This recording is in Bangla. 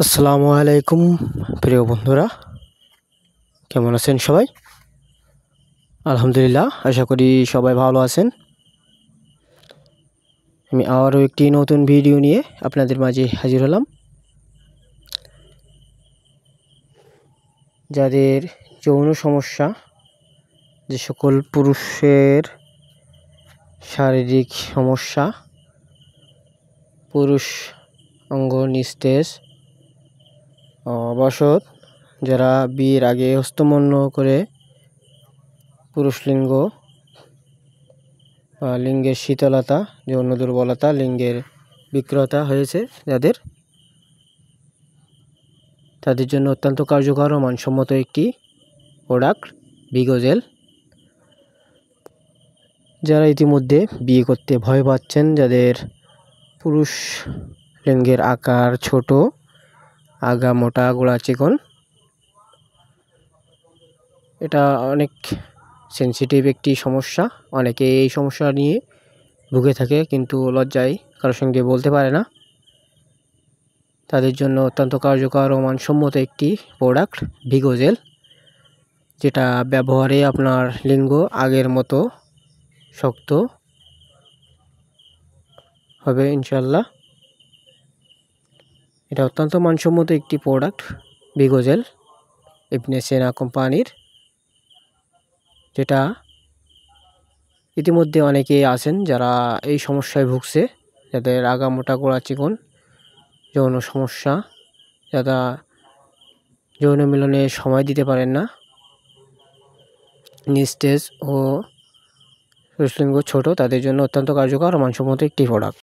আসসালামু আলাইকুম প্রিয় বন্ধুরা, কেমন আছেন সবাই? আলহামদুলিল্লাহ, আশা করি সবাই ভালো আছেন। আমি আবারও একটি নতুন ভিডিও নিয়ে আপনাদের মাঝে হাজির হলাম। যাদের যৌন সমস্যা, যে সকল পুরুষের শারীরিক সমস্যা, পুরুষ অঙ্গ নিস্তেজ, অবসর, যারা বিয়ের আগে হস্তমৈথুন করে পুরুষ লিঙ্গ বা লিঙ্গের শীতলতা, যৌন দুর্বলতা, লিঙ্গের বিকৃততা হয়েছে, তাদের জন্য অত্যন্ত কার্যকর ও মানসম্মত একটি প্রোডাক্ট ভিগোজেল। যারা ইতিমধ্যে বিয়ে করতে ভয় পাচ্ছেন, যাদের পুরুষ লিঙ্গের আকার ছোট, আগা মোটা, গোড়া চিকন, এটা অনেক সেন্সিটিভ একটি সমস্যা। অনেকে এই সমস্যা নিয়ে ভুগে থাকে, কিন্তু লজ্জায় কারোর সঙ্গে বলতে পারে না। তাদের জন্য অত্যন্ত কার্যকর ও মানসম্মত একটি প্রোডাক্ট ভিগোজেল, যেটা ব্যবহারে আপনার লিঙ্গ আগের মতো শক্ত হবে ইনশাল্লাহ। এটা অত্যন্ত মানসম্মত একটি প্রোডাক্ট ভিগোজেল, ইবনে সিনা কোম্পানির, যেটা ইতিমধ্যে অনেকেই আছেন যারা এই সমস্যায় ভুগছে, যাদের আগা মোটা, গোড়া চিকন, যৌন সমস্যা, যারা যৌন মিলনে সময় দিতে পারেন না, নিস্তেজ ও পুরুষলিঙ্গ ছোট, তাদের জন্য অত্যন্ত কার্যকর ও মানসম্মত একটি প্রোডাক্ট।